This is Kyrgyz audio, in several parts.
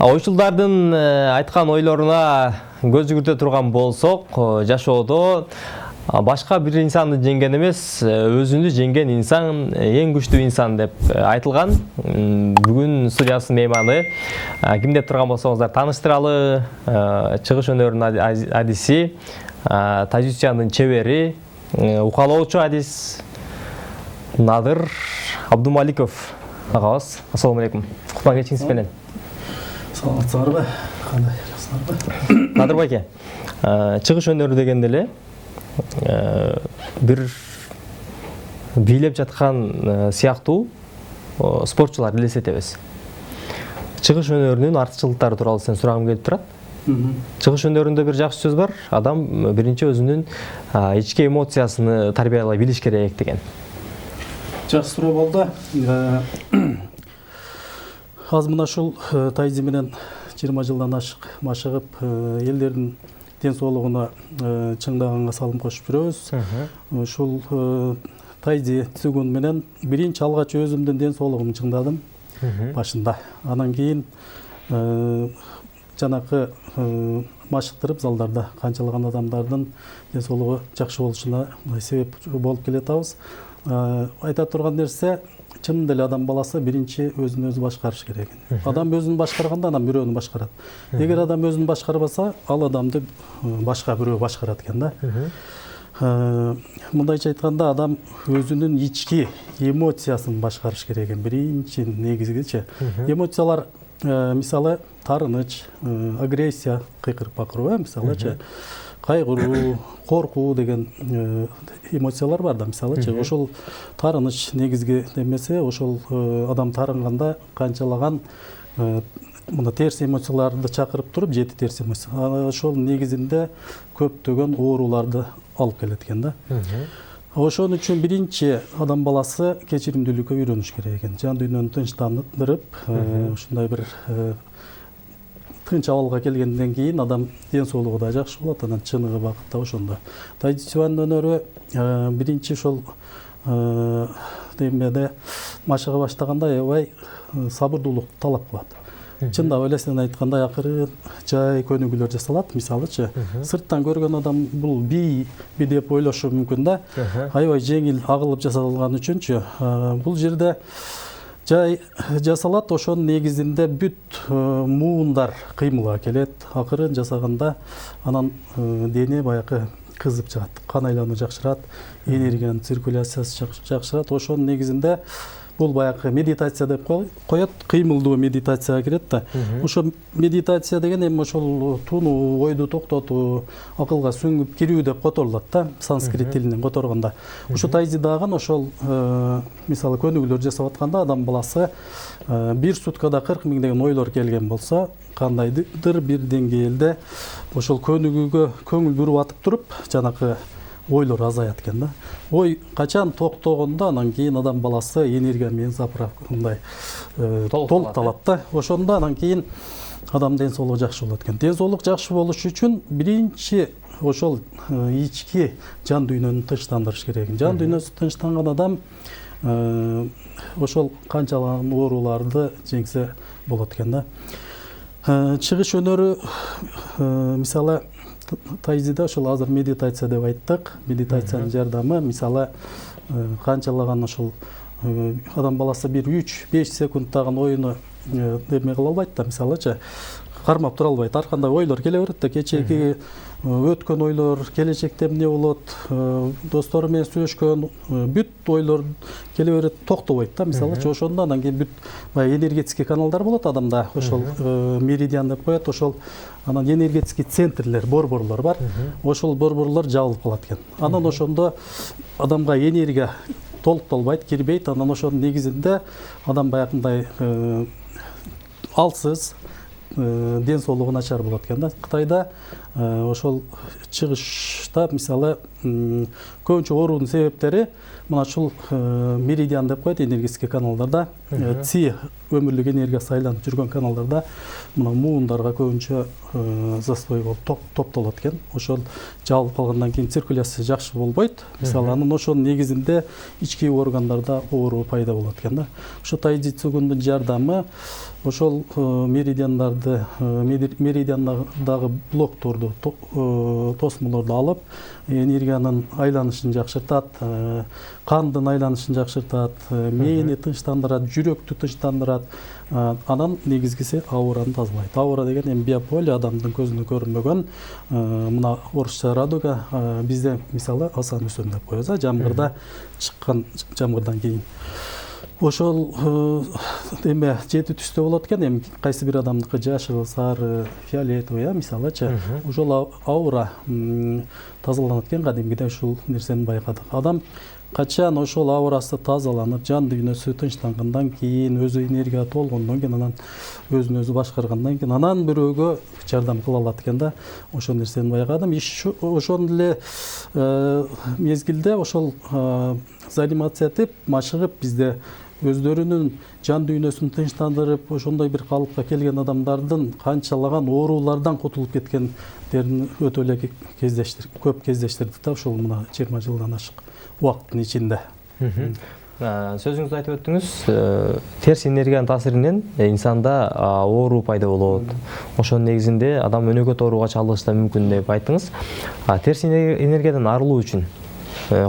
Ойшылдардын айткан ойлоруна көз жүгүртө турган болсок, жашоодо башка бир инсанды жеңген эмес, өзүндү жеңген инсан эң күчтүү инсан деп айтылган. Бүгүн студиясынын мейманы ким деп турган болсоңуздар тааныштыралы. Чыгыш өнөрүнүн адиси, тажикчанын чебери, укалоочу адис Надыр Абдумаликов агабыз. Ассаламу алейкум. Кутман кечиңиз менен. Саламатсыздарбы? Кандай жасыңарбы? Надыр байке, чыгыш өнөрү дегенде эле бир бийлеп жаткан сыяктуу спортчулар элестетебиз. Чыгыш өнөрүнүн артыкчылыктары тууралуу сен сурагым келип турат. Чыгыш өнөрүндө бир жакшы сөз бар. Адам биринчи өзүнүн ички эмоциясын тарбиялай билиш керек деген. Жакшы суроо болду. Аз мына ушул тайзи менен 20 жылдан ашык машыгып, элдердин ден соолугуна чыңдаганга салым кошуп жүрөбүз. Ушул тайзи түзгөн менен биринчи алгач өзүмдүн ден соолугумду чыңдадым башында. Анан кийин жанакы машыктырып залдарда канчалаган адамдардын ден соолугу жакшы болушуна себеп болуп келатабыз. Айта турган нерсе, чынында эле адам баласы биринчи өзүн өзү башкарыш керек экен. Адам өзүн башкарганда анан бирөөнү башкарат. Эгер адам өзүн башкарбаса, ал адамды башка бирөө башкарат экен да. Мындайча айтканда, адам өзүнүн ички эмоциясын башкарыш керек экен. Биринчи негизгичи. Эмоциялар мисалы тарыныч, агрессия, кыйкырып-бакыруу, мисалычы кайгыруу, коркуу деген эмоциялар бар да, мисалычы. Ошол тарыныч негизги немесе, ошол адам тарынганда канчалаган мына терс эмоцияларды чакырып туруп, 7 терс эмоция. Ошол негизинде көптөгөн ооруларды алып келет экен да. Ошон үчүн биринчи адам баласы кечиримдүүлүккө үйрөнүш керек экен. Жан дүйнөнү тынчтандырып, ушундай бир тынч абалга келгенден кийин адам ден соолугу да жакшы болот, анан чыныгы бакытта ошондо. Тайчиван өнөрү биринчи ошол демеде машыга баштаганда аябай сабырдуулук талап кылат. Чындап эле сен айткандай акырын жай көнүгүүлөр жасалат, мисалычы. Сырттан көргөн адам бул бий деп ойлошу мүмкүн да. Аябай жеңил агылып жасалган үчүнчү. Бул жерде жай жасалат, ошонун негизинде бүт муундар кыймылга келет. Акырын жасаганда анан дене баягы кызып чыгат, кан айлануу жакшырат, энергиянын циркуляциясы жакшырат. Ошонун негизинде бул баягы медитация деп коет, кыймылдуу медитацияга кирет да. Ошо медитация деген эми ошол тунуу, ойду токтотуу, акылга сүңгүп кирүү деп которулат да, санскрит тилинен которгондо. Ошо тайзи дагы ошол мисалы көнүгүүлөр жасап атканда адам баласы бир суткада 40 000 деген ойлор келген болсо, кандайдыр бир деңгээлде ошол көнүгүүгө көңүл буруп атып туруп, жанакы ойлор азаят экен да. Ой качан токтогондо анан кийин адам баласы энергия менен заправкандай толукталат да. Ошондо анан кийин адам ден соолугу жакшы болот экен. Ден соолук жакшы болуш үчүн биринчи ошол ички жан дүйнөнү тынчтандырыш керек экен. Жан дүйнөсү тынчтанган адам ошол канчалаган ооруларды жеңсе болот экен да. Чыгыш өнөрү мисалы тайзиде ошол азыр медитация деп айттык. Медитациянын жардамы мисалы канчалаган ошол адам баласы бир 3-5 секундтаган оюну эме кыла албайт да, мисалычы кармап тура албайт. Ар кандай ойлор келе берет да, кечээки өткөн ойлор, келечекте эмне болот, достору менен сүйлөшкөн бүт ойлор келе берет, токтобойт да, мисалычы. Ошондо анан кийин бүт баягы энергетический каналдар болот адамда, ошол меридиан деп коет, ошол анан энергетический центрлер, борборлор бар. Ошол борборлор жабылып калат экен. Анан ошондо адамга энергия толукталбайт, кирбейт. Анан ошонун негизинде адам баягындай алсыз, ден соолугу начар болот экен да. Кытайда ошол чыгышта мисалы көбүнчө оорунун себептери мына ушул меридиан деп коет, энергетический каналдарда, ци өмүрлүк энергиясы айланып жүргөн каналдарда мына муундарга көбүнчө застой болуп топтолот экен. Ошол жабылып калгандан кийин циркуляция жакшы болбойт. Мисалы анын ошонун негизинде ички органдарда оору пайда болот экен да. Ошо тайжи цугундун жардамы ошол меридиандагы блокторду тосмолорду алып энергиянын айланышын жакшыртат, кандын айланышын жакшыртат, мээни тынчтандырат, жүрөктү тынчтандырат. Анан негизгиси аураны тазалайт. Аура деген эми биополе, адамдын көзүнө көрүнбөгөн, мына орусча радуга, бизде мисалы асан үсөн деп коебуз, жамгырда чыккан, жамгырдан кийин. Ошол эме жети түстө болот экен, эми кайсы бир адамдыкы жашыл, сары, фиолетовый, мисалычы. Ошол аура тазаланат экен, кадимгиде ушул нерсени байкадык. Адам качан ошол аурасы тазаланып, жан дүйнөсү тынчтангандан кийин, өзү энергия толгондон кийин, анан өзүн өзү башкаргандан кийин, анан бирөөгө жардам кыла алат экен да. Ошол нерсени байкадым. Ошол эле мезгилде ошол занимация этип, машыгып бизде өздөрүнүн жан дүйнөсүн тынчтандырып, ошондой бир калыпка келген адамдардын канчалаган оорулардан кутулуп кеткендерин өтө эле көп кездештирдик да, ошол мына 20 жылдан ашык убакыттын ичинде. Сөзүңүздү айтып өттүңүз, терс энергиянын таасиринен инсанда оору пайда болот. Ошонун негизинде адам өнөкөт ооруга чалдыгышы да мүмкүн деп айттыңыз. Терс энергиядан арылуу үчүн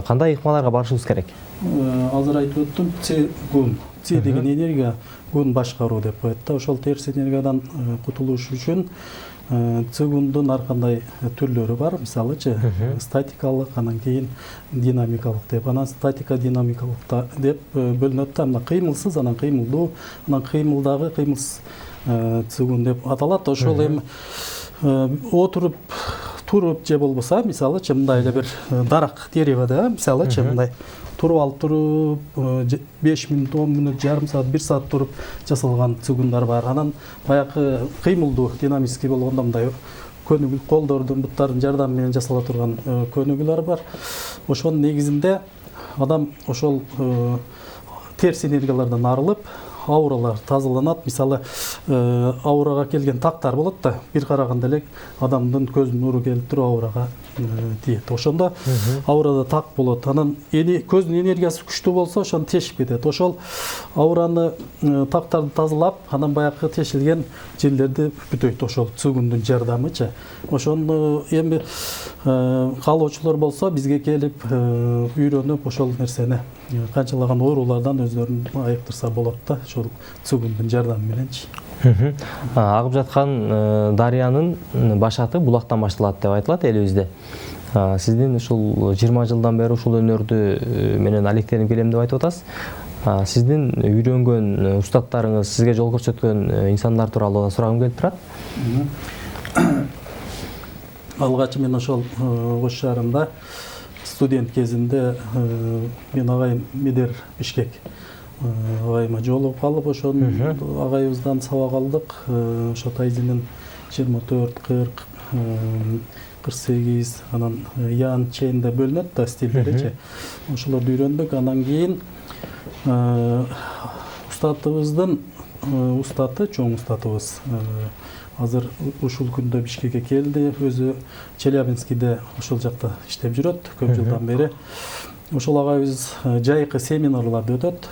кандай ыкмаларга барышыбыз керек? Азыр айтып өттүм, гун. Ци деген энергия гун башкаруу деп коет да. Ошол терс энергиядан кутулуш үчүн цигундун ар кандай түрлөрү бар. Мисалычы, статикалык, анан кийин динамикалык деп. Анан статика, динамикалык деп бөлүнөт да. Мына кыймылсыз, анан кыймылдуу, анан кыймылдагы кыймылсыз цигун деп аталат. Ошол эми отуруп, туруп же болбосо, мисалычы, мындай эле бир дарак деревода, мисалычы, мындай туруп алып туруп 5 мүнөт, 10 мүнөт, жарым саат, 1 саат туруп жасалган цигундар бар. Анан баягы кыймылдуу, динамический болгондо мындай көнүгүү, колдордун, буттардын жардамы менен жасала турган көнүгүүлөр бар. Ошонун негизинде адам ошол терс энергиялардан арылып, ауралар тазаланат. Мисалы, аурага келген тактар болот да, бир караганда эле адамдын көзүнүн нуру келип туруп аурага тиет. Ошондо аурада так болот. Анан көздүн энергиясы күчтүү болсо, ошону тешип кетет. Ошол аураны, тактарды тазалап, анан баягы тешилген жерлерди бүтөйт ошол цигундун жардамычы. Ошону эми каалоочулар болсо, бизге келип үйрөнүп, ошол нерсени канчалаган оорулардан өздөрүн айыктырса болот да, ошол цигундун жардамы мененчи. Агып жаткан дарыянын башаты булактан башталат деп айтылат элибизде. Сиздин ушул 20 жылдан бери ушул өнөрдү менен алектенип келем деп айтып атасыз. Сиздин үйрөнгөн устаттарыңыз, сизге жол көрсөткөн инсандар тууралуу сурагым келип турат. Алгач мен ошол Ош шаарында студент кезинде мен агайым Медер Бишкек агайыма жолугуп калып, ошону агайыбыздан сабак алдык. Ошо тайзинин 24, 40, 48, анан ян чейинде бөлүнөт да стилдеричи. Ошолорду үйрөндүк. Анан кийин устатыбыздын устаты, чоң устатыбыз азыр ушул күндө Бишкекке келди. Өзү Челябинскиде ошол жакта иштеп жүрөт көп жылдан бери. Ошол агайыбыз жайкы семинарларды өтөт.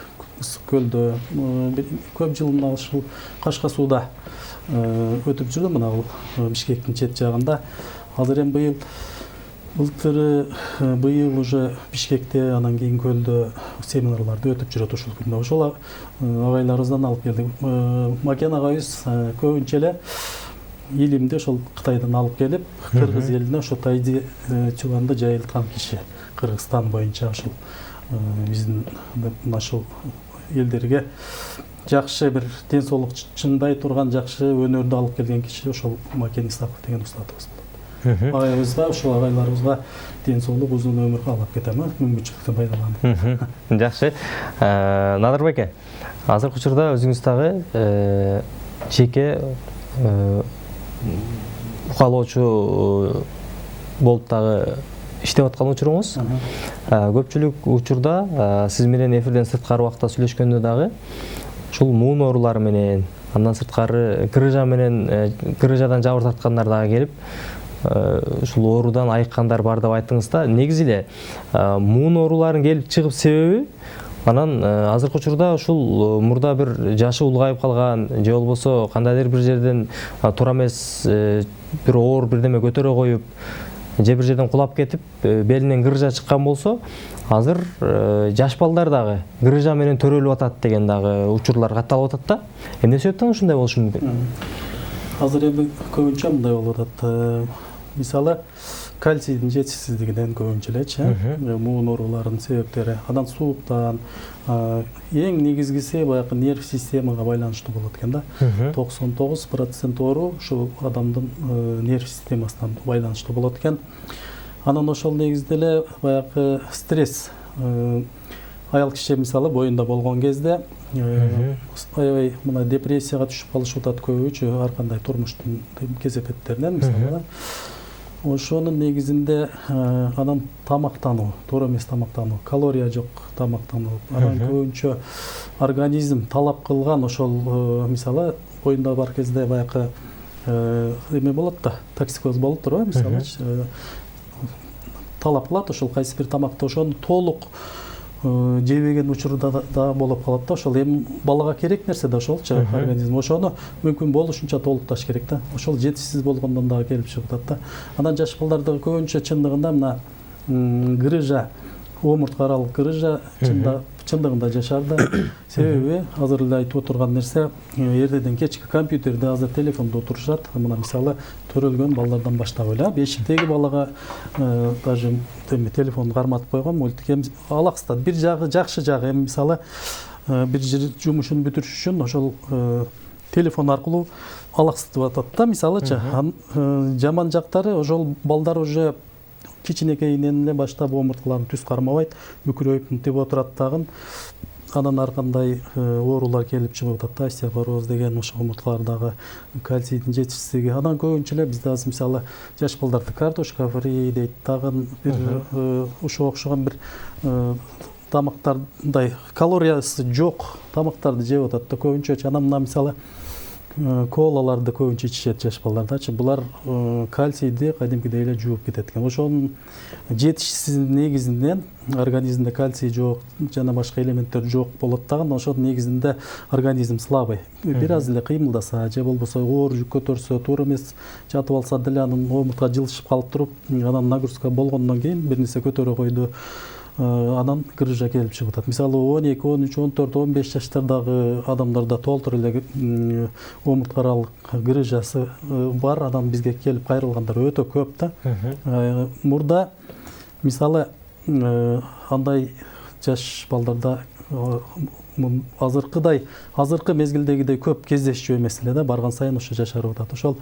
Көлдө көп жыл мына ушул Кашка сууда өтүп жүрдү, мына Бишкектин чет жагында. Азыр эми быйыл уже Бишкекте, анан кийин Көлдө семинарларды өтүп жүрөт ушул күндө. Ошол агайларыбыздан алып келдик. Макен агайыбыз көбүнчө эле илимди ошол Кытайдан алып келип, кыргыз элине ошо тайзи чубанды жайылткан киши. Кыргызстан боюнча ошол биздин ошол элдерге жакшы бир ден соолук чыңдай турган жакшы өнөрдү алып келген киши ошол Макен Исаков деген устатыбыз болот. Агайыбызга, ошол агайларыбызга ден соолук, узун өмүр каалап кетем, мүмкүнчүлүктү пайдаланып. Жакшы. Надырбек эке, азыркы учурда өзүңүз дагы жеке укталоочу болуп дагы иштеп аткан учуруңуз. Көпчүлүк учурда сиз менен эфирден сырткары убакта сүйлөшкөндө дагы ушул муун оорулары менен, андан сырткары грыжадан жабыр тарткандар дагы келип ушул оорудан айыккандар бар деп айттыңыз да. Негизи эле муун ооруларын келип чыгып себеби Анан азыркы учурда ушул мурда бир жашы улгайып калган же болбосо кандайдыр бир жерден туура эмес бир оор бирдеме көтөрө коюп же бир жерден кулап кетип белинен гырыжа чыккан болсо азыр жаш балдар дагы гырыжа менен төрөлүп атат деген дагы учурлар катталып атат да. Эмне себептен ушундай болушу мүмкүн? Азыр эми көбүнчө мындай болуп атат. Мисалы кальцийдин жетишсиздигинен көбүнчө элечи, муун ооруларынын себептери, анан сууктан, эң негизгиси баягы нерв системага байланыштуу болот экен да. 99% оору ушул адамдын нерв системасынан байланыштуу болот экен. Анан ошол негизде эле баягы стресс, аял киши мисалы боюнда болгон кезде аябай мына депрессияга түшүп калышып атат көбүчө ар кандай турмуштун кезепеттеринен мисалы. Ошонун негизинде анан тамактануу, туура эмес тамактануу, калория жок тамактануу, анан көбүнчө организм талап кылган ошол мисалы боюнда бар кезде баягы эме болот да, токсикоз болуп турбайбы мисалы, талап кылат ошол кайсы бир тамакты, ошону толук жебеген учурда да болуп калат да. Ошол эми балага керек нерсе да ошолчу организм. Ошону мүмкүн болушунча толукташ керек да. Ошол жетишсиз болгондон дагы келип чыгып атат да. Анан жаш балдарда көбүнчө чындыгында мына грыжа, омуртка аралык грыжа чындыгында жашар да. Себеби азыр эле айтып отурган нерсе, эртеден кечке компьютерде, азыр телефондо отурушат. Мына мисалы төрөлгөн балдардан баштап эле, бешиктеги балага даже телефон карматып койгон, мультик алаксытат. Бир жагы жакшы жагы, эми мисалы бир жумушун бүтүрүш үчүн ошол телефон аркылуу алаксытып атат да, мисалычы. Жаман жактары ошол балдар уже кичинекейинен эле баштап омурткаларын түз кармабайт, бүкүрөйүп мынтип отурат дагы. Анан ар кандай оорулар келип чыгып атат да, остеопороз деген, ошол омурткалардагы кальцийдин жетишсиздиги. Анан көбүнчө эле бизде азыр мисалы жаш балдарды картошка фри дейт, дагы бир ошого окшогон бир тамактардай калориясы жок тамактарды жеп атат да көбүнчө. Анан мына мисалы колаларды көбүнчө ичишет жаш балдардачы. Булар кальцийди кадимкидей эле жууп кетет экен. Ошонун жетишсиз негизинен организмде кальций жок, жана башка элементтер жок болот дагы. Ошонун негизинде организм слабый. Бир аз эле кыймылдаса же болбосо оор жүк көтөрсө, туура эмес жатып алса деле анын омуртка жылышып калып туруп, анан нагрузка болгондон кийин бир нерсе көтөрө койду, анан грыжа келип чыгып атат. Мисалы 12, 13, 14, 15 жаштардагы адамдарда толтур эле омуртка аралык грыжасы бар. Анан бизге келип кайрылгандар өтө көп да. Мурда мисалы андай жаш балдарда азыркы мезгилдегидей көп кездешчү эмес эле да, барган сайын ошо жашарып атат. Ошол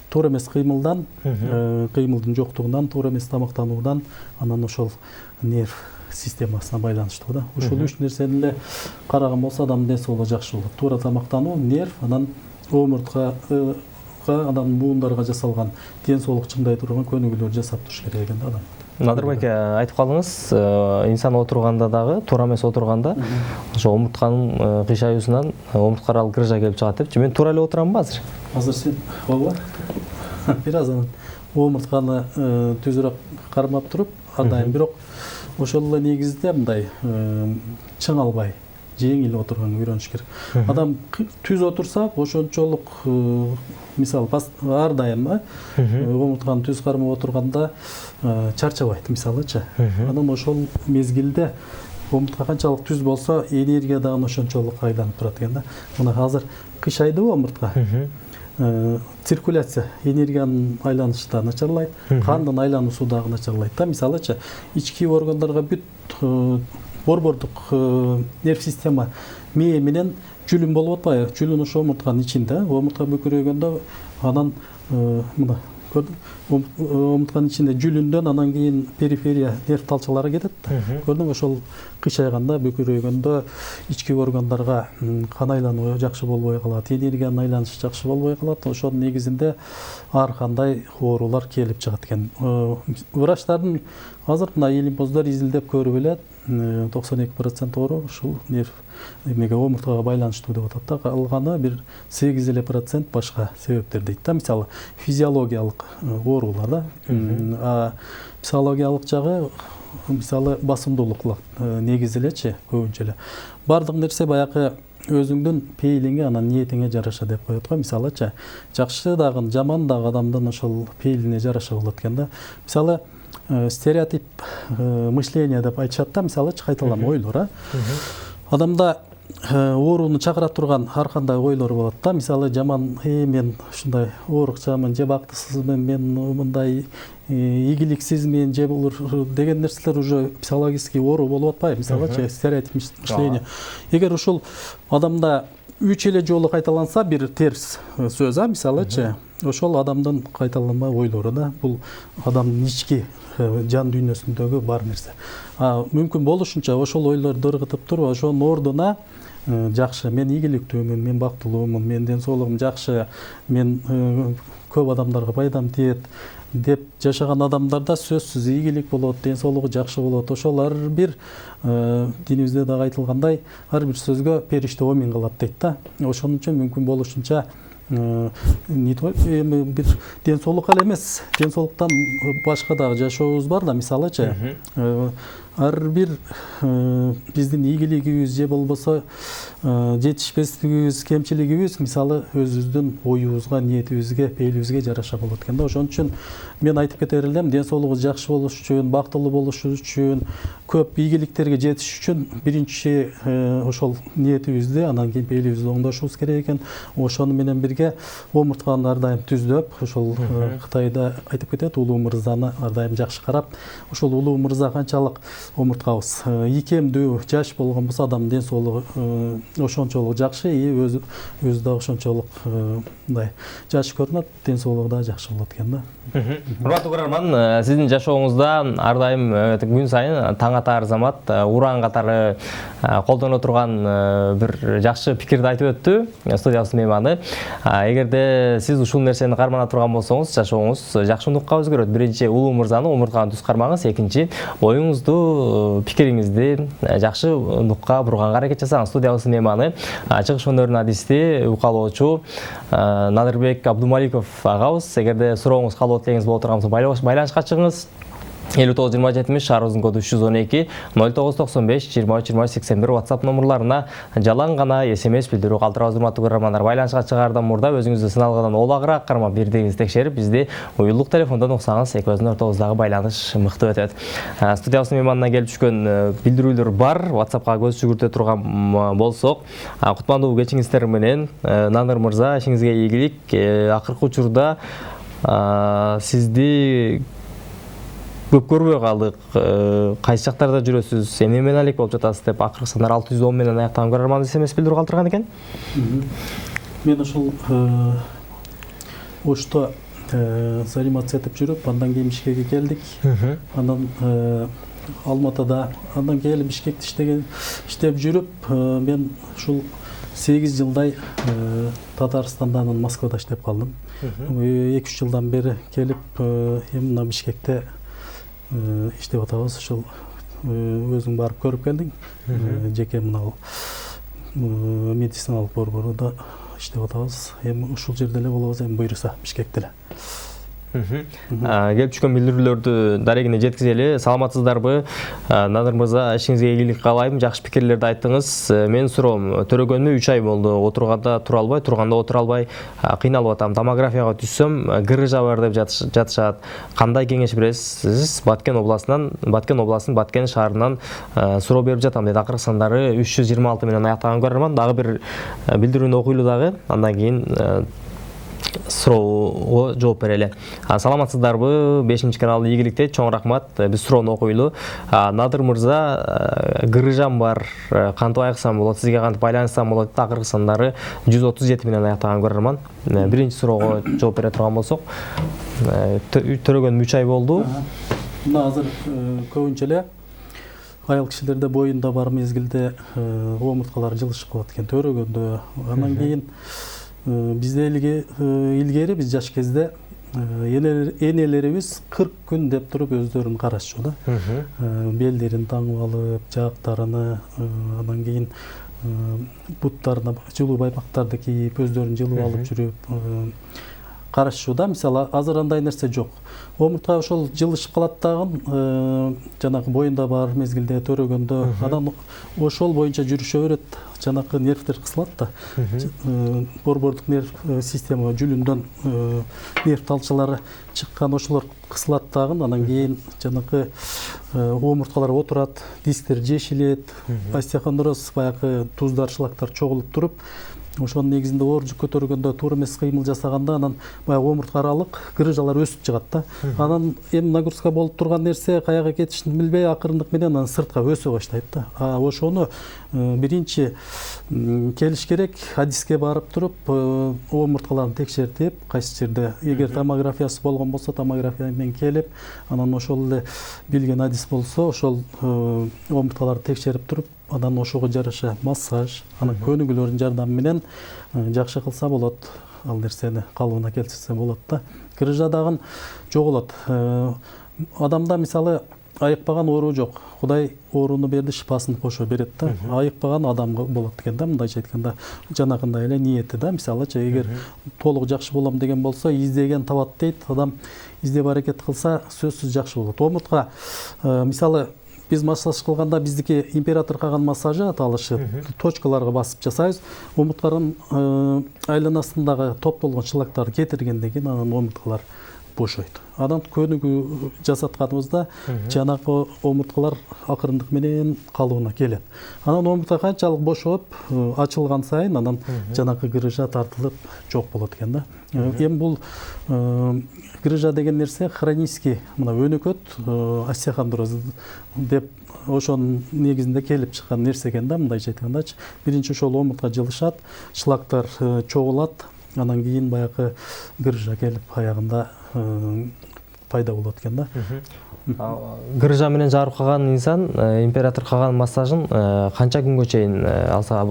туура эмес кыймылдан, кыймылдын жоктугунан, туура эмес тамактануудан, анан ошол нерв системасына байланыштуу да. Ушул үч нерсени эле караган болсо адамдын ден соолугу жакшы болот. Туура тамактануу, нерв, анан омурткага, анан буундарга жасалган ден соолук чыңдай турган көнүгүүлөр жасап туруш керек экен да адам. Надырбек аке, айтып калдыңыз, инсан отурганда дагы, туура эмес отурганда ошо омуртканын кыйшаюусунан омуртка аралык грыжа келип чыгат депчи. Мен туура эле отурамбы азыр? Азыр сен ооба. Бир аз анан омуртканы түзүрөөк кармап туруп, ар дайым бирок ошол эле негизде мындай чың албай, жеңил отурганга үйрөнүш керек. Адам түз отурса, ошончолук мисалы ар дайым омуртканы түз кармап отурганда чарчабайт мисалычы. Анан ошол мезгилде омуртка канчалык түз болсо, энергия дагы ошончолук айланып турат экен да. Мына азыр кыйшайдыбы омуртка? Циркуляция, энергиянын айланышы да начарлайт, кандын айлануусу дагы начарлайт да. Мисалычы, ички органдарга бүт борбордук нерв система мээ менен жүлүн болуп атпайбы? Жүлүн ошо омуртканын ичинде, омуртка бөкүрөгөндө анан мына көрдүң, омуртканын ичинде жүлүндөн анан кийин периферия нерв талчалары кетет да. Көрдүң, ошол кыйшайганда, бөкүрөгөндө ички органдарга кан айлануу жакшы болбой калат, энергиянын айланышы жакшы болбой калат. Ошонун негизинде ар кандай оорулар келип чыгат экен. Врачтардын азыр мына илимпоздор изилдеп көрүп эле 92% оору ушул нерв эмеге омурткага байланыштуу деп атат да. Калганы бир 8% башка себептер дейт да. Мисалы физиологиялык оорулар да. Психологиялык жагы мисалы басымдуулук негизи элечи көбүнчө эле баардык нерсе баягы өзүңдүн пейилиңе анан ниетиңе жараша деп коет го. Мисалычы жакшы дагы жаман дагы адамдын ошол пейилине жараша болот экен да. Мисалы стереотип мышление деп айтышат да, мисалычы кайталам ойлор адамда ооруну чакыра турган ар кандай ойлор болот да. Мисалы жаман мен ушундай оорукчамын же бактысызмын, мен мындай ийгиликсизмин же булур деген нерселер уже психологический оору болуп атпайбы. Мисалычы стереотип мышление. Эгер ушул адамда 3 эле жолу кайталанса бир терс сөз, мисалычы ошол адамдын кайталанбай ойлору да, бул адамдын ички жан дүйнөсүндөгү бар нерсе. Мүмкүн болушунча ошол ойлорду ыргытып туруп, ошонун ордуна жакшы, мен ийгиликтүүмүн, мен бактылуумун, мен ден соолугум жакшы, мен көп адамдарга пайдам тиет деп жашаган адамдарда сөзсүз ийгилик болот, ден соолугу жакшы болот. Ошол ар бир динибизде дагы айтылгандай, ар бир сөзгө периште омин кылат дейт да. Ошон үчүн мүмкүн болушунча бир ден соолук эле эмес, ден соолуктан башка дагы жашообуз бар да. Мисалычы ар бир биздин ийгилигибиз же болбосо жетишпестигибиз, кемчилигибиз мисалы өзүбүздүн оюбузга, ниетибизге, пейилибизге жараша болот экен да. Ошон үчүн мен айтып кетер элем, ден соолугубуз жакшы болуш үчүн, бактылуу болуш үчүн, көп ийгиликтерге жетиш үчүн биринчи ошол ниетибизди, анан кийин пейилибизди оңдошубуз керек экен. Ошону менен бирге омуртканы ар дайым түздөп, ошол Кытайда айтып кетет, улуу мырзаны ар дайым жакшы карап, ошол улуу мырза канчалык омурткабыз ийкемдүү, жаш болгон болсо адамдын ден соолугу ошончолук жакшы, өзү да ошончолук мындай жаш көрүнөт, ден соолугу да жакшы болот экен да. Урматтуу көрөрман, сиздин жашооңузда ар дайым күн сайын таң атар замат ураан катары колдоно турган бир жакшы пикирди айтып өттү студиябыздын мейманы. Эгерде сиз ушул нерсени кармана турган болсоңуз, жашооңуз жакшы нукка өзгөрөт. Биринчи улуу мырзаны омуртканы түз кармаңыз, экинчи оюңузду, пикириңизди жакшы нукка бурганга аракет жасаңыз. Студиябыздын мейманы чыгыш өнөрүнүн адисти, укалоочу Надырбек Абдумаликов агабыз. Эгерде сурооңуз, калп этегиңиз боло турган болсо байланышка чыгыңыз. 59-27 шаарыбыздын коду 312 0995 23-23-81 WhatsApp номерларына жалаң гана SMS билдирүү калтырабыз. Урматтуу көрөрмандар, байланышка чыгаардан мурда өзүңүздү сыналгыдан олагыраак кармап бирдигиңизди текшерип, бизди уюлдук телефондон уксаңыз, экөөбүздүн ортобуздагы байланыш мыкты өтөт. Студиябыздын мейманына келип түшкөн билдирүүлөр бар. WhatsAppка көз жүгүртө турган болсок, кутмандуу кечиңиздер менен Наныр мырза, ишиңизге ийгилик. Акыркы учурда сизди көп көрбөй калдык, кайсы жактарда жүрөсүз, эмне менен алек болуп жатасыз деп акыркы сандар 610 менен аяктаган көрөрман SMS билдирүү калтырган экен. Мен ошол Ошто заниматься этип жүрүп, андан кийин Бишкекке келдик. Андан Алматыда, андан кийин Бишкекте иштеп жүрүп, мен ушул 8 жылдай Татарстанда, анан Москвада иштеп калдым. 2-3 жылдан бери келип, эми мына Бишкекте иштеп атабыз. Ушул өзүң барып көрүп келдиң. Жеке мына медициналык борборунда иштеп атабыз. Эми ушул жерде эле болобуз, эми буйруса Бишкекте эле. Келип түшкөн билдирүүлөрдү дарегине жеткизели. Саламатсыздарбы? Надыр мырза, ишиңизге ийгилик каалайм. Жакшы пикирлерди айттыңыз. Мен суроом, төрөгөнүмө 3 ай болду. Отурганда тура албай, турганда отура албай кыйналып атам. Томографияга түшсөм, грыжа бар деп жатышат. Кандай кеңеш бересиз? Баткен областынан, Баткен шаарынан суроо берип жатам дейт. Акыркы сандары 326 менен аяктаган көрөрман. Дагы бир билдирүүнү окуйлу дагы. Андан кийин суроого жооп берели. Саламатсыздарбы? 5-канал ийгиликте, чоң рахмат. Биз суроону окуйлу. Надыр мырза, грыжам бар, кантип айыксам болот, сизге кантип байланышсам болот? Акыркы сандары 137 менен аяктаган көрөрман. Биринчи суроого жооп бере турган болсок, төрөгөнүм 3 ай болду. Мына азыр көбүнчө эле аял кишилерде боюнда бар мезгилде омурткалар жылышып калат экен, төрөгөндө. Андан кийин бизде илгери биз жаш кезде энелерибиз 40 күн деп туруп өздөрүн карашчу да. Белдерин таңып алып, жаактарыны, андан кийин буттарына жылуу байпактарды кийип, өздөрүн жылып алып жүрүп, карашчу да. Мисалы азыр андай нерсе жок. Омуртка ошол жылышып калат дагы, жанагы боюнда бар мезгилде төрөгөндө анан ошол боюнча жүрүшө берет. Жанагы нервтер кысылат да. Борбордук нерв система жүлүндөн нерв талчалары чыккан, ошолор кысылат дагы, анан кийин жанагы омурткалар отурат, дисктер жешилет, остеохондроз баягы туздар, шлактар чогулуп туруп, ошонун негизинде оор жүк көтөргөндө туура эмес кыймыл жасаганда анан баягы омуртка аралык грыжалар өсүп чыгат да. Анан эми нагрузка болуп турган нерсе каяга кетишин билбей акырындык менен анан сыртка өсө баштайт да. Ошону биринчи келиш керек, адиске барып туруп омурткаларын текшертип, кайсы жерде эгер томографиясы болгон болсо томография менен келип, анан ошол эле билген адис болсо ошол омурткаларды текшерип туруп, анан ошого жараша массаж, анан көнүгүүлөрдүн жардамы менен жакшы кылса болот, ал нерсени калыбына келтирсе болот да. Грыжа дагы жоголот. Адамда мисалы айыкпаган оору жок. Кудай ооруну берди, шипасын кошо берет да. Айыкпаган адамга болот экен да, мындайча айтканда, жанагындай эле ниети да. Мисалычы, эгер толук жакшы болом деген болсо, издеген табат дейт. Адам издеп аракет кылса, сөзсүз жакшы болот. Омуртка мисалы биз массаж кылганда биздики император каган массажы аталышы, точкаларга басып жасайбыз. Омуртканын айланасындагы топтолгон шлактарды кетиргенден кийин анан омурткалар бошойт. Анан көнүгүү жасатканыбызда жанагы омурткалар акырындык менен калыбына келет. Анан омуртка канчалык бошоп, ачылган сайын анан жанагы грыжа тартылып жок болот экен да. Эми бул грыжа деген нерсе хронический, мына өнөкөт остеохондроз деп ошонун негизинде келип чыккан нерсе экен да, мындайча айткандачы. Биринчи ошол омуртка жылышат, шлактар чогулат, анан кийин баягы грыжа келип аягында пайда болот экен да. Грыжа менен жаарып калган инсан император калган массажын канча күнгө чейин алса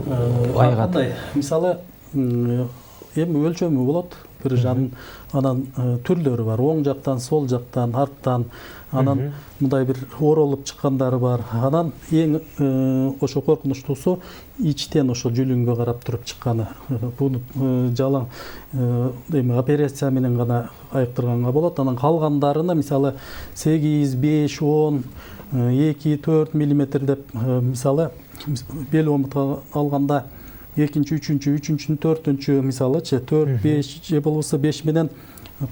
айыгат? Мисалы эми өлчөмү болот грыжанын, анан түрлөрү бар. Оң жактан, сол жактан, арттан, анан мындай бир оролуп чыккандары бар. Анан эң ошо коркунучтуусу ичтен ошо жүлүнгө карап туруп чыкканы. Буну жалаң эми операция менен гана айыктырганга болот. Анан калгандарына мисалы 8, 5, 10, 2, 4 миллиметр деп мисалы бел омуртка алганда экинчи, үчүнчү, төртүнчү мисалычы 4, 5 же болбосо 5 менен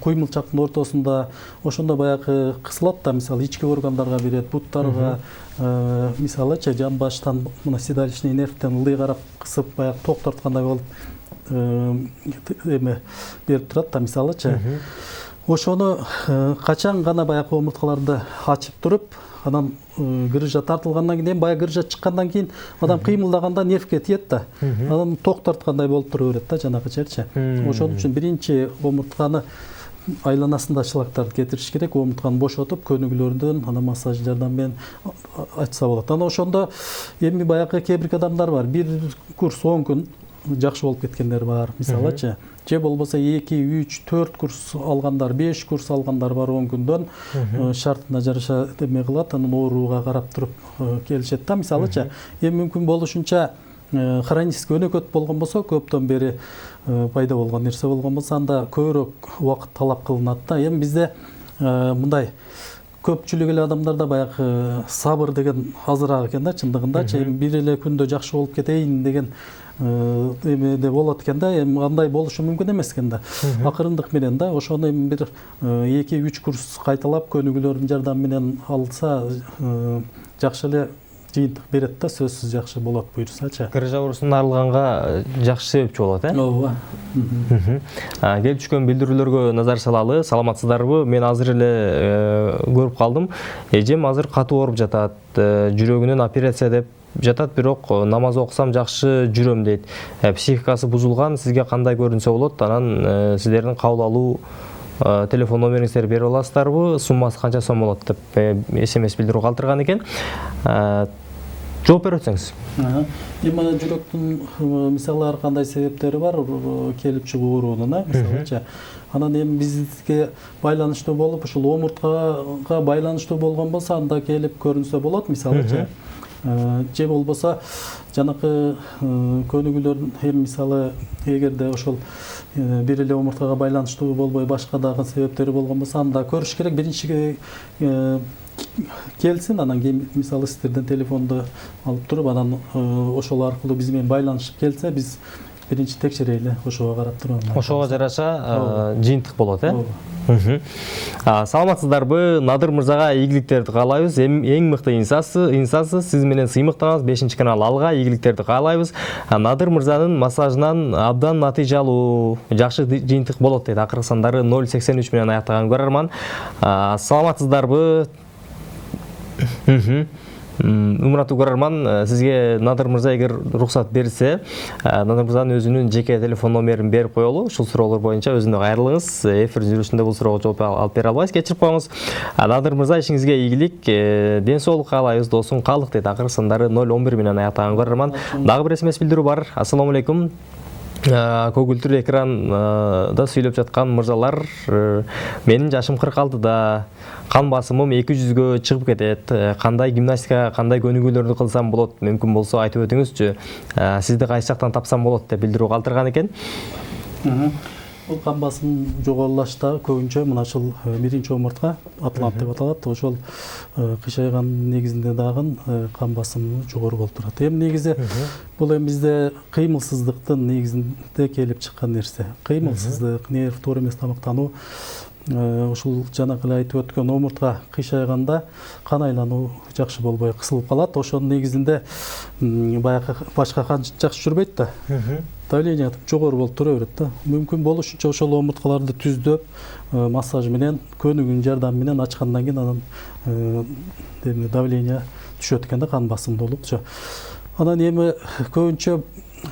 куймылчактын ортосунда ошондо баягы кысылат да, мисалы ички органдарга берет, буттарга, мисалычы жан баштан мына седалищный нервтен ылдый карап кысып баягы токторткандай болуп эме берип турат да, мисалычы. Ошону качан гана баягы омурткаларды ачып туруп, анан грыжа тартылгандан кийин, баягы грыжа чыккандан кийин адам кыймылдаганда нервге тиет да, анан токторткандай болуп тура берет да, жанагы жерчи. Ошон үчүн биринчи омуртканы айланасында шлактарды кетириш керек, омуртканы бошотуп, көнүгүүлөрдөн анан массаж жардамы менен ачса болот. Анан ошондо эми баягы кээ бир адамдар бар, бир курс 10 күн жакшы болуп кеткендер бар, мисалычы. Же болбосо 2, 3, 4 курс алгандар, 5 курс алгандар бар 10 күндөн шартына жараша эме кылат, анан ооруга карап туруп келишет да, мисалычы. Эми мүмкүн болушунча хронический өнөкөт болгон болсо, көптөн бери пайда болгон нерсе болгон болсо, анда көбүрөөк убакыт талап кылынат да. Эми бизде мындай көпчүлүк эле адамдарда баягы сабыр деген азыраак экен да, чындыгындачы. Эми бир эле күндө жакшы болуп кетейин деген эмеде болот экен да. Эми андай болушу мүмкүн эмес экен да. Акырындык менен да, ошону эми бир 2-3 курс кайталап көнүгүүлөрдүн жардамы менен алса жакшы эле жыйынтык берет да, сөзсүз жакшы болот буюрсачы. Грыжа оорусунан арылганга жакшы себепчи болот, Ооба. Келип түшкөн билдирүүлөргө назар салалы. Саламатсыздарбы? Мен азыр эле көрүп калдым. Эжем азыр катуу ооруп жатат. Жүрөгүнөн операция деп жатат, бирок намаз окусам жакшы жүрөм дейт. Психикасы бузулган, сизге кандай көрүнсө болот? Анан сиздердин кабыл алуу телефон номериңиздерди берип аласыздарбы? Суммасы канча сом болот деп SMS билдирүү калтырган экен. Жооп берип өтсөңүз. Эми жүрөктүн мисалы ар кандай себептери бар келип чыгуу оорунун, мисалычы. Анан эми бизге байланыштуу болуп, ушул омурткага байланыштуу болгон болсо, анда келип көрүнсө болот, мисалычы. Же болбосо жанакы көнүгүүлөрдүн эми мисалы эгерде ошол бир эле омурткага байланыштуу болбой башка дагы себептери болгон болсо анда көрүш керек. Биринчи келсин, анан кийин мисалы сиздерден телефонду алып туруп, анан ошол аркылуу биз менен байланышып келсе, биз биринчи текшерели, ошого карап туруп. Ошого жараша жыйынтык болот, Саламатсыздарбы? Надыр мырзага ийгиликтерди каалайбыз. Эң мыкты инсансыз. Сиз менен сыймыктанабыз. 5-канал алга ийгиликтерди каалайбыз. Надыр мырзанын массажынан абдан натыйжалуу, жакшы жыйынтык болот дейт. Акыркы сандары 083 менен аяктаган көрөрман. Саламатсыздарбы? Умураттуу көрөрман, сизге Надыр мырза эгер уруксат берсе, Надыр мырзанын өзүнүн жеке телефон номерин берип коелу. Ушул суроолор боюнча өзүнө кайрылыңыз. Эфир жүрүшүндө бул суроого жооп алып бере албайбыз, кечирип коюңуз. Надыр мырза, ишиңизге ийгилик, ден соолук каалайбыз, досуң калдык дейт. Акыркы сандары 011 менен аяктаган көрөрман. Дагы бир смс билдирүү бар. Ассаламу алейкум. Көгүлтүр экранда сүйлөп жаткан мырзалар, менин жашым 46-да, кан басымым 200-гө чыгып кетет. Кандай гимнастика, кандай көнүгүүлөрдү кылсам болот? Мүмкүн болсо айтып өтүңүзчү. Сизди кайсы жактан тапсам болот деп билдирүү калтырган экен. Бул кан басым жогорулашта көбүнчө мына ушул биринчи омуртка атлант деп аталат. Ошол кыйшайган негизинде дагы кан басымы жогору болуп турат. Эми негизи бул бизде кыймылсыздыктын негизинде келип чыккан нерсе. Кыймылсыздык, нерв, туура эмес тамактануу, ушул жанакы эле айтып өткөн омуртка кыйшайганда кан айлануу жакшы болбой кысылып калат. Ошонун негизинде баягы башка кан жакшы жүрбөйт да. Давление жогору болуп тура берет да. Мүмкүн болушунча ошол омурткаларды түздөп, массаж менен, көнүгүүнүн жардамы менен ачкандан кийин анан давление түшөт экен да, кан басымдуулукчу. Анан эми көбүнчө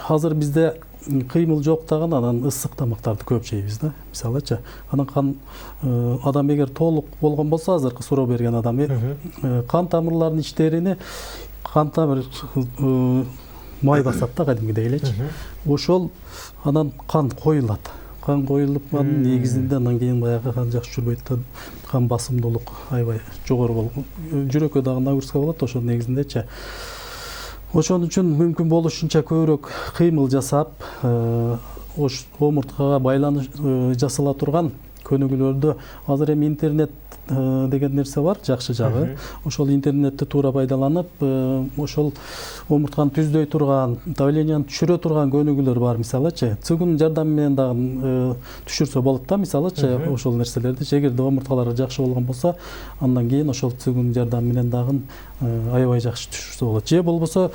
азыр бизде кыймыл жок дагы, анан ысык тамактарды көп жейбиз да. Мисалычы, анан кан адам эгер толук болгон болсо, азыркы суроо берген адам кан тамырларынын ичтерине кан тамыр май басат да, кадимгидей элечи. Ошол анан кан коюлат. Кан коюлуп, анын негизинде анан кийин баягы кан жакшы жүрбөйт да, кан басымдуулук аябай жогору болуп, жүрөккө дагы нагрузка болот ошонун негизиндечи. Ошон үчүн мүмкүн болушунча көбүрөөк кыймыл жасап, омурткага байланыш жасала турган көнүгүүлөрдү, азыр эми интернет деген нерсе бар, жакшы жагы. Ошол интернетти туура пайдаланып, ошол омуртканы түздөй турган, давленияны түшүрө турган көнүгүүлөр бар, мисалычы. Цигун жардамы менен дагы түшүрсө болот да, мисалычы, ошол нерселерди. Эгерде омурткалары жакшы болгон болсо, андан кийин ошол цигун жардамы менен дагы аябай жакшы түшүрсө болот. Же болбосо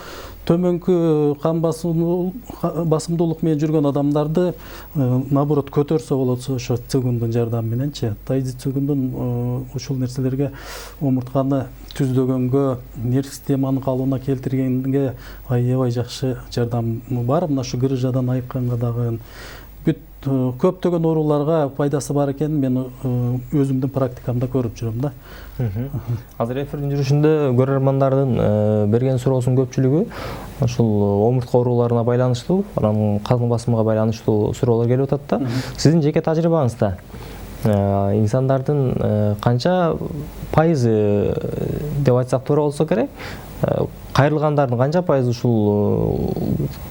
төмөнкү кан басымдуулук менен жүргөн адамдарды наоборот көтөрсө болот ошо цигундун жардамы мененчи. Тайзи цигундун ушул нерселерге омуртканы түздөгөнгө, нерв системанын калыбына келтиргенге аябай жакшы жардамы бар. Мына ушу грыжадан айыкканга дагы көптөгөн ооруларга пайдасы бар экенин мен өзүмдүн практикамда көрүп жүрөм да. Азыр эфирдин жүрүшүндө көрөрмандардын берген суроосунун көпчүлүгү ушул омуртка ооруларына байланыштуу, анан кан басымга байланыштуу суроолор келип атат да. Сиздин жеке тажрыйбаңызда инсандардын канча пайызы деп айтсак туура болсо керек, кайрылгандардын канча пайызы ушул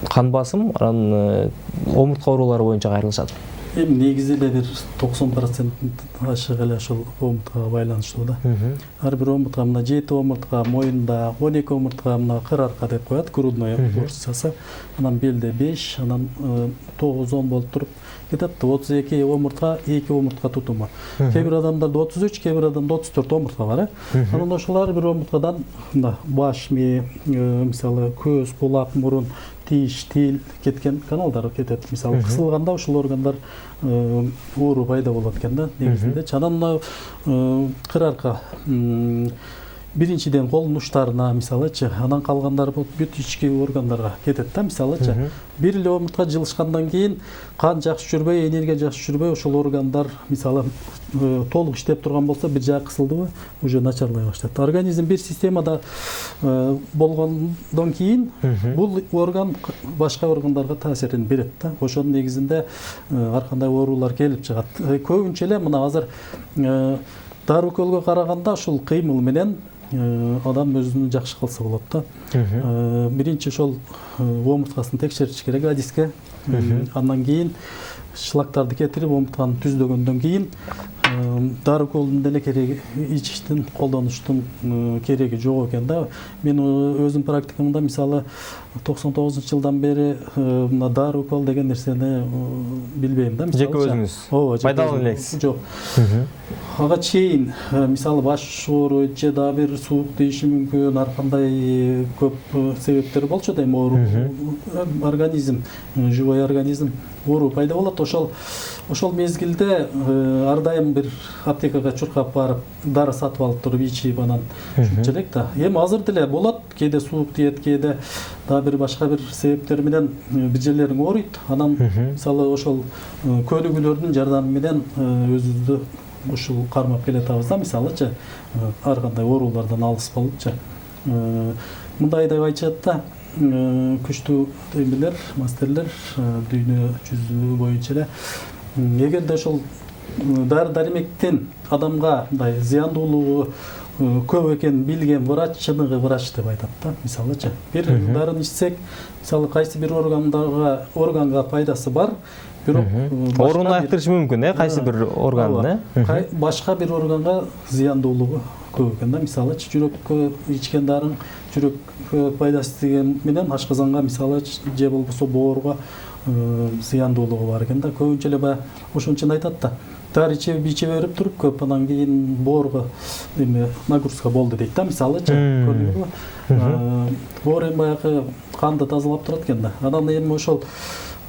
кан басым, анан омуртка оорулары боюнча кайрылышат? Эми негизи эле бир 90% ашык эле ошол омурткага байланыштуу да. Ар бир омуртка, мына 7 омуртка моюнда, 12 омуртка мына кыр арка деп коет, грудной порциясы, анан белде 5, анан 9-10 болуп туруп кетет. 32 омуртка, 2 омуртка тутуму. Кээ бир адамдарда 33, кээ бир адамда 34 омуртка бар. Анан ошолар бир омурткадан мына баш, мээ, мисалы көз, кулак, мурун, тиш, тил кеткен каналдар кетет. Мисалы кысылганда ушул органдар оору пайда болот экен да, негизинде. Анан мына кыр арка биринчиден колдун учтарына, мисалычы, анан калгандары бүт ички органдарга кетет да, мисалычы. Бир эле омуртка жылышкандан кийин кан жакшы жүрбөй, энергия жакшы жүрбөй, ошол органдар мисалы толук иштеп турган болсо, бир жагы кысылдыбы, уже начарлай баштайт. Организм бир системада болгондон кийин бул орган башка органдарга таасирин берет да. Ошонун негизинде ар кандай оорулар келип чыгат. Көбүнчө эле мына азыр дару уколго караганда ушул кыймыл менен адам өзүн жакшы кылса болот да. Биринчи ошол омурткасын текшериш керек адиске. Андан кийин шлактарды кетирип омуртканы түздөгөндөн кийин дары уколдун деле кереги ичиштин колдонуштун кереги жок экен да. Мен өзүм практикамда мисалы 99-жылдан бери мына дары укол деген нерсени билбейм да. Жеке өзүңүз пайдаланып элексиз? Жок. Ага чейин мисалы баш ооруй же дагы бир суук тийиши мүмкүн, ар кандай көп себептер болчу да, оору организм, живой организм оору пайда болот. Ошол мезгилде ар дайым бир аптекага чуркап барып дары сатып алып туруп ичип анан ушунча элек да. Эми азыр деле болот, кээде суук тиет, кээде дагы бир башка бир себептер менен бир жерлериң ооруйт. Анан мисалы ошол көнүгүүлөрдүн жардамы менен өзүбүздү ушул кармап келатабыз да, мисалычы ар кандай оорулардан алыс болупчу. Мындай деп айтышат да, күчтүү эмелер, мастерлер дүйнө жүзү боюнча эле эгерде ошол дары-дармектин адамга мындай зыяндуулугу көп экенин билген врач чыныгы врач деп айтат да, мисалычы. Бир дарын ичсек, мисалы кайсы бир органга пайдасы бар, бирок ооруну айыктырышы мүмкүн, кайсы бир органды, башка бир органга зыяндуулугу көп экен да. Мисалы жүрөккө ичкен дарын жүрөккө пайдасы тиген менен ашказанга мисалы же болбосо боорго зыяндуулугу бар экен да. Көбүнчө эле баягы ошончон айтат да. Дары иче берип туруп көп, анан кийин боорго нагрузка болду дейт да, мисалычы. Көрдүңүзбү? Боор эми баягы канды тазалап турат экен да. Анан эми ошол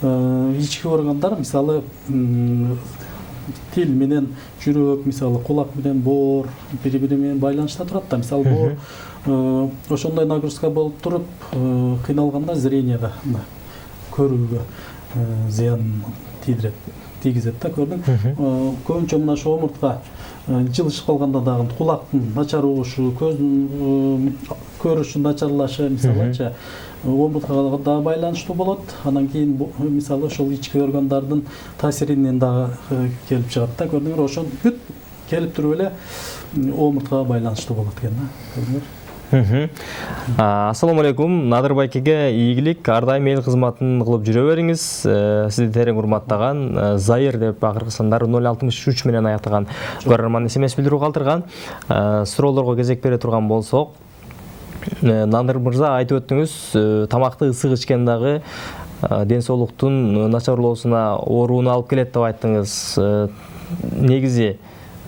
ички органдар мисалы тил менен жүрөк, мисалы кулак менен боор бири-бири менен байланышта турат да. Мисалы боор ошондой нагрузка болуп туруп кыйналганда зренияга, көрүүгө зыян тийгизет да, көрдүң. Көбүнчө мына ошо омуртка жылышып калганда дагы кулактын начар угушу, көздүн көрүшү начарлашы мисалычы омурткага дагы байланыштуу болот. Анан кийин мисалы ошол ички органдардын таасиринен дагы келип чыгат да, көрдүңөр. Ошол бүт келип туруп эле омурткага байланыштуу болот экен да, көрдүңөр. Ассаламу алейкум, Надыр байкеге ийгилик, ар дайым эл кызматын кылып жүрө бериңиз. Сизди терең урматтаган Заир деп акыркы сандар 063 менен аяктаган көрөрман SMS билдирүү калтырган. Суроолорго кезек бере турган болсок, Надыр мырза айтып өттүңүз, тамакты ысык ичкен дагы ден соолуктун начарлоосуна, ооруна алып келет деп айттыңыз. Негизи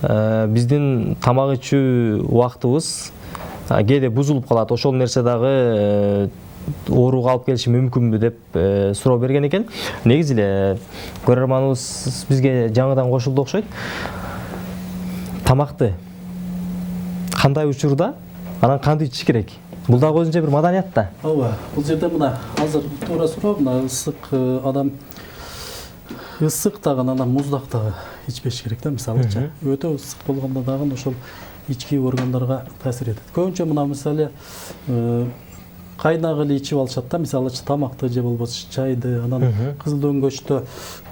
биздин тамак ичүү убактыбыз кээде бузулуп калат. Ошол нерсе дагы ооруга алып келиши мүмкүнбү деп суроо берген экен. Негизи эле көрөрманыбыз бизге жаңыдан кошулду окшойт. Тамакты кандай учурда, анан кантип ичиш керек? Бул дагы өзүнчө бир маданият да. Ооба, бул жерде мына азыр туура суроо, мына ысык адам ысык дагы анан муздак дагы ичпеш керек да, мисалычы. Өтө ысык болгондо дагы ошол ички органдарга таасир этет. Көбүнчө мына мисалы кайнак эле ичип алышат да, мисалы тамакты же болбосо чайды, анан кызыл дөңгөчтө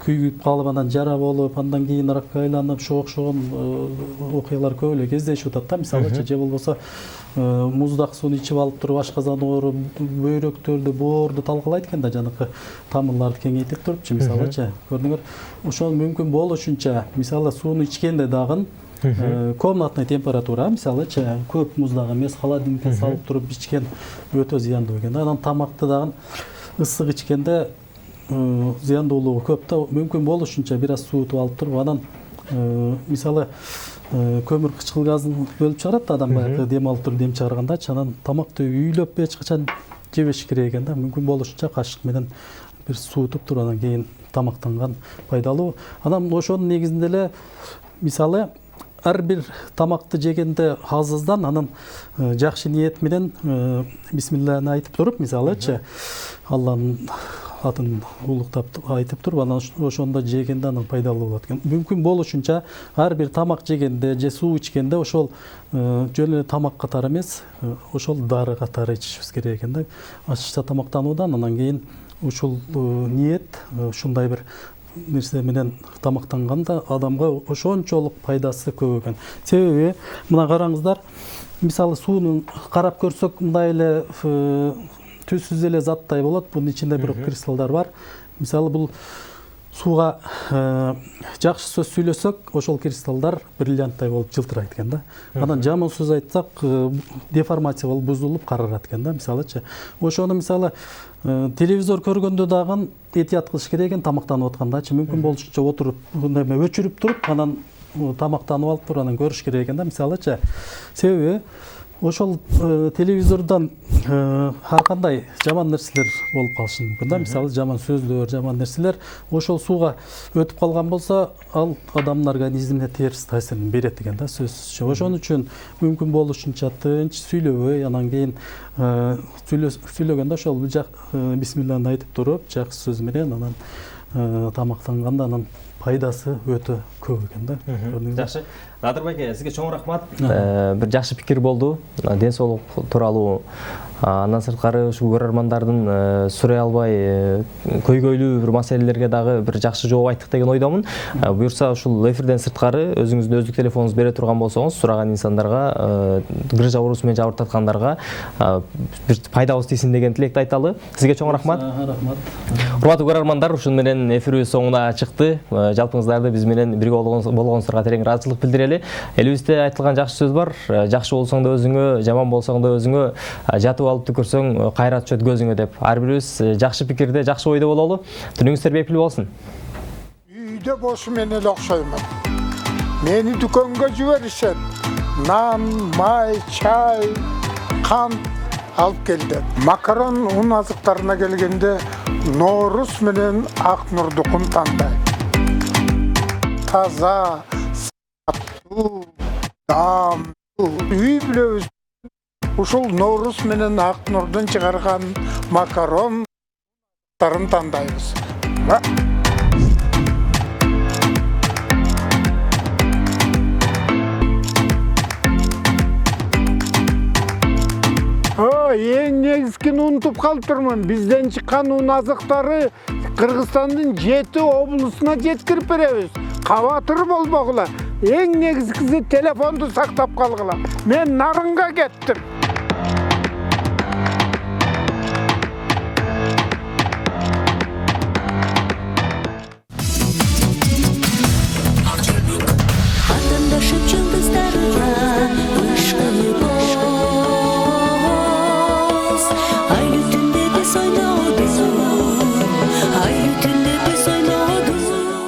күйүп калып, анан жара болуп, андан кийин ракка айланып, ошого окшогон окуялар көп эле кездешип атат да, мисалы же болбосо муздак сууну ичип алып туруп ашказан ооруп, бөйрөктөрдү, боорду талкалайт экен да, жанакы тамырларды кеңейтип турупчу, мисалычы. Көрдүңөр, ошол мүмкүн болушунча, мисалы сууну ичкенде дагы комнатный температура, мисалы көп муздак эмес, холодильникке салып туруп ичкен өтө зыяндуу экен. Анан тамакты дагы ысык ичкенде зыяндуулугу көп да, мүмкүн болушунча бир аз суутуп алып туруп, анан мисалы көмүр кычкыл газын бөлүп чыгарат да, адам баягы дем алып туруп дем чыгаргандачы, анан тамакты үйлөп эч качан жебеш керек экен да. Мүмкүн болушунча кашык менен бир суутуп туруп, анан кийин тамактанган пайдалуу. Анан ошонун негизинде эле мисалы ар бир тамакты жегенде азыздан, анан жакшы ниет менен бисмиллахны айтып туруп, мисалычы Алланын атын улуктап айтып туруп, анан ошондо жегенде анан пайдалуу болот экен. Мүмкүн болушунча ар бир тамак жегенде же суу ичкенде ошол жөн эле тамак катары эмес, ошол дары катары ичишибиз керек экен да. Ачыкча тамактануудан анан кийин ушул ниет ушундай бир нерсе менен тамактанганда адамга ошончолук пайдасы көп экен. Себеби мына караңыздар, мисалы суунун карап көрсөк мындай эле түссүз эле заттай болот. Бунун ичинде бир кристаллдар бар. Мисалы бул сууга жакшы сөз сүйлөсөк, ошол кристаллдар бриллианттай болуп жылтырайт экен да. Анан жаман сөз айтсак, деформация болуп бузулуп карарат экен да, мисалычы. Ошону мисалы телевизор көргөндө дагы этият кылыш керек экен, тамактанып аткандачы мүмкүн болушунча отуруп, өчүрүп туруп, анан тамактанып алып туруп анан көрүш керек экен да, мисалычы. Себеби ошол телевизордон ар кандай жаман нерселер болуп калышы мүмкүн да. Мисалы жаман сөздөр, жаман нерселер ошол сууга өтүп калган болсо, ал адамдын организмине терс таасирин берет экен да, сөзсүзчө. Ошон үчүн мүмкүн болушунча тынч сүйлөбөй, анан кийин сүйлөгөндө ошол бисмиллахты айтып туруп, жакшы сөз менен анан тамактанганда анан пайдасы өтө көп экен да. Жакшы. Надыр байке, сизге чоң рахмат. Бир жакшы пикир болду. Ден соолук тууралуу. Андан сырткары ушу көрөрмандардын сурай албай көйгөйлүү бир маселелерге дагы бир жакшы жооп айттык деген ойдомун. Буюрса ушул эфирден сырткары өзүңүздүн өздүк телефонуңузду бере турган болсоңуз, сураган инсандарга, грыжа оорусу менен жабыртаткандарга бир пайдабыз тийсин деген тилекти айталы. Сизге чоң рахмат. Рахмат. Урматтуу көрөрмандар, ушун менен эфирибиз соңуна чыкты. Жалпыңыздарды биз менен бирге болгонуңуздарга терең ыраазычылык билдирели. Элибизде айтылган жакшы сөз бар. Жакшы болсоң да өзүңө, жаман болсоң да өзүңө, жатып алып түкүрсөң кайрат түшөт көзүңө деп. Ар бирибиз жакшы пикирде, жакшы ойдо бололу. Түнүңүздөр бейпил болсун. Үйдө болсо мен эле окшоймун. Мени дүкөнгө жиберишет. Нан, май, чай, кант алып келди. Макарон ун азыктарына келгенде Ноорус менен Ак Нурдукун тандайм. Таза, саттуу, даамдуу. Үй билебиз. Ушул Ноорус менен Ак Нурдун чыгарган макарон тарын тандайбыз. Эң негизгини унутуп калыптырмын. Бизден чыккан ун азыктары Кыргызстандын 7 облусуна жеткирип беребиз. Кабатыр болбогула. Эң негизгиси телефонду сактап калгыла. Мен Нарынга кеттим.